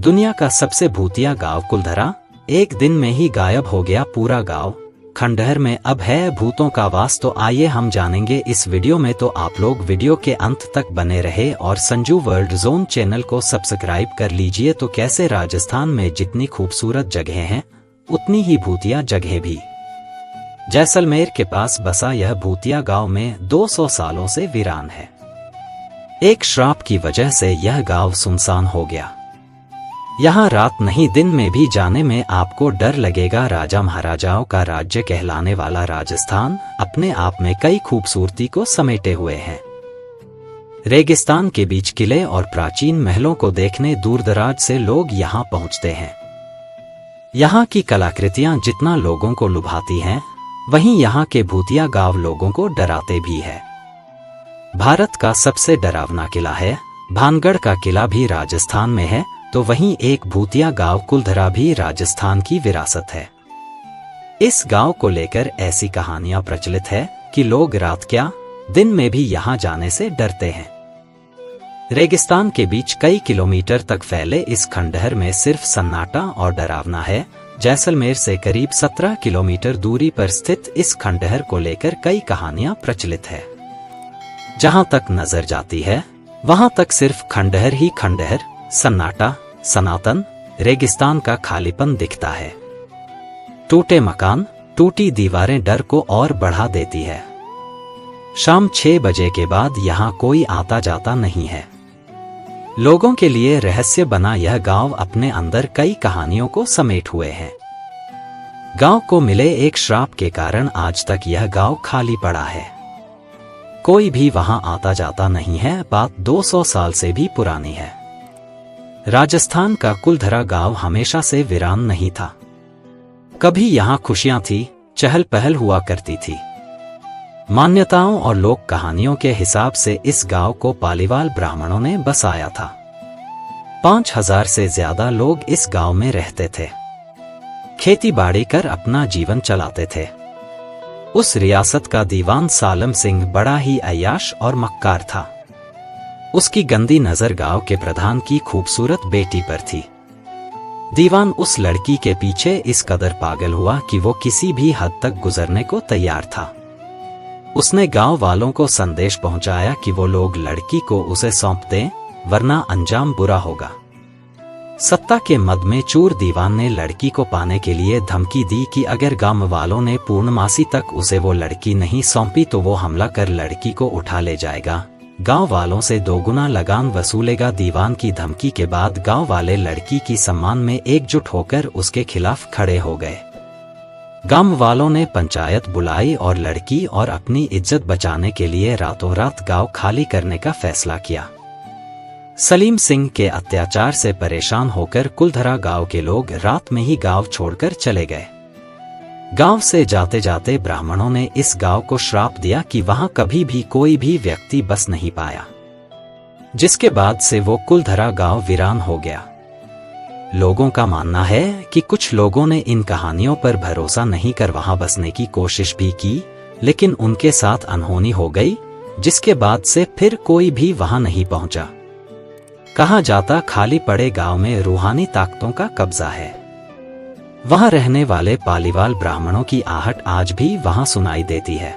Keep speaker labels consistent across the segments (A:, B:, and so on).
A: दुनिया का सबसे भूतिया गांव कुलधरा, एक दिन में ही गायब हो गया पूरा गांव। खंडहर में अब है भूतों का वास, तो आइए हम जानेंगे इस वीडियो में। तो आप लोग वीडियो के अंत तक बने रहे और संजू वर्ल्ड जोन चैनल को सब्सक्राइब कर लीजिए। तो कैसे राजस्थान में जितनी खूबसूरत जगह हैं उतनी ही भूतिया जगह भी। जैसलमेर के पास बसा यह भूतिया गांव में 200 सालों से वीरान है। एक श्राप की वजह से यह गांव सुनसान हो गया। यहाँ रात नहीं दिन में भी जाने में आपको डर लगेगा। राजा महाराजाओं का राज्य कहलाने वाला राजस्थान अपने आप में कई खूबसूरती को समेटे हुए है। रेगिस्तान के बीच किले और प्राचीन महलों को देखने दूरदराज से लोग यहाँ पहुँचते हैं। यहाँ की कलाकृतियाँ जितना लोगों को लुभाती हैं, वहीं यहाँ के भूतिया गांव लोगों को डराते भी है। भारत का सबसे डरावना किला है भानगढ़ का किला भी राजस्थान में है, तो वहीं एक भूतिया गांव कुलधरा भी राजस्थान की विरासत है। इस गांव को लेकर ऐसी कहानियां प्रचलित है कि लोग रात क्या दिन में भी यहां जाने से डरते हैं। रेगिस्तान के बीच कई किलोमीटर तक फैले इस खंडहर में सिर्फ सन्नाटा और डरावना है। जैसलमेर से करीब 17 किलोमीटर दूरी पर स्थित इस खंडहर को लेकर कई कहानियां प्रचलित है। जहां तक नजर जाती है वहां तक सिर्फ खंडहर ही खंडहर, सन्नाटा, सनातन, रेगिस्तान का खालीपन दिखता है। टूटे मकान, टूटी दीवारें डर को और बढ़ा देती है। शाम 6 बजे के बाद यहाँ कोई आता जाता नहीं है। लोगों के लिए रहस्य बना यह गांव अपने अंदर कई कहानियों को समेट हुए है। गांव को मिले एक श्राप के कारण आज तक यह गांव खाली पड़ा है। कोई भी वहां आता जाता नहीं है। बात 200 साल से भी पुरानी है। राजस्थान का कुलधरा गांव हमेशा से वीरान नहीं था। कभी यहाँ खुशियां थी, चहल पहल हुआ करती थी। मान्यताओं और लोक कहानियों के हिसाब से इस गांव को पालीवाल ब्राह्मणों ने बसाया था। 5000 से ज्यादा लोग इस गांव में रहते थे। खेती बाड़ी कर अपना जीवन चलाते थे। उस रियासत का दीवान सालम सिंह बड़ा ही अय्याश और मक्कार था। उसकी गंदी नजर गांव के प्रधान की खूबसूरत बेटी पर थी। दीवान उस लड़की के पीछे इस कदर पागल हुआ कि वो किसी भी हद तक गुजरने को तैयार था। उसने गांव वालों को संदेश पहुंचाया कि वो लोग लड़की को उसे सौंप दें, वरना अंजाम बुरा होगा। सत्ता के मद में चूर दीवान ने लड़की को पाने के लिए धमकी दी कि अगर गांव वालों ने पूर्णमासी तक उसे वो लड़की नहीं सौंपी तो वो हमला कर लड़की को उठा ले जाएगा, गांव वालों से 2 गुना लगान वसूलेगा। दीवान की धमकी के बाद गांव वाले लड़की की सम्मान में एकजुट होकर उसके खिलाफ खड़े हो गए। गांव वालों ने पंचायत बुलाई और लड़की और अपनी इज्जत बचाने के लिए रातों रात गांव खाली करने का फैसला किया। सलीम सिंह के अत्याचार से परेशान होकर कुलधरा गांव के लोग रात में ही गांव छोड़कर चले गए। गांव से जाते जाते ब्राह्मणों ने इस गांव को श्राप दिया कि वहां कभी भी कोई भी व्यक्ति बस नहीं पाया, जिसके बाद से वो कुलधरा गांव वीरान हो गया। लोगों का मानना है कि कुछ लोगों ने इन कहानियों पर भरोसा नहीं कर वहां बसने की कोशिश भी की, लेकिन उनके साथ अनहोनी हो गई, जिसके बाद से फिर कोई भी वहां नहीं पहुंचा। कहा जाता खाली पड़े गांव में रूहानी ताकतों का कब्जा है। वहां रहने वाले पालीवाल ब्राह्मणों की आहट आज भी वहां सुनाई देती है।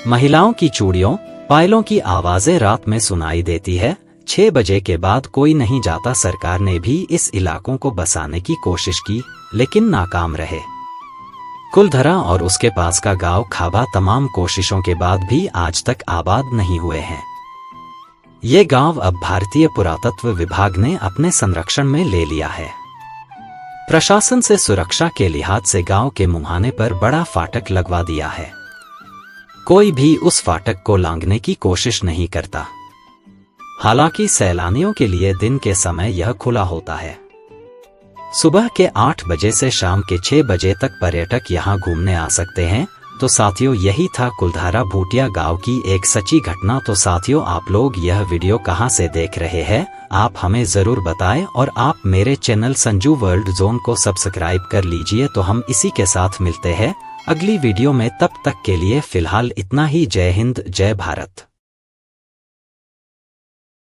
A: महिलाओं की चूड़ियों, पायलों की आवाजें रात में सुनाई देती है। 6 बजे के बाद कोई नहीं जाता। सरकार ने भी इस इलाकों को बसाने की कोशिश की, लेकिन नाकाम रहे। कुलधरा और उसके पास का गांव खाबा तमाम कोशिशों के बाद भी आज तक आबाद नहीं हुए हैं। ये गांव अब भारतीय पुरातत्व विभाग ने अपने संरक्षण में ले लिया है। प्रशासन से सुरक्षा के लिहाज से गांव के मुहाने पर बड़ा फाटक लगवा दिया है। कोई भी उस फाटक को लांघने की कोशिश नहीं करता। हालांकि सैलानियों के लिए दिन के समय यह खुला होता है। सुबह के 8 बजे से शाम के 6 बजे तक पर्यटक यहां घूमने आ सकते हैं। तो साथियों, यही था कुलधरा भूतिया गांव की एक सच्ची घटना। तो साथियों, आप लोग यह वीडियो कहां से देख रहे हैं आप हमें जरूर बताएं और आप मेरे चैनल संजू वर्ल्ड जोन को सब्सक्राइब कर लीजिए। तो हम इसी के साथ मिलते हैं अगली वीडियो में। तब तक के लिए फिलहाल इतना ही। जय हिंद, जय भारत।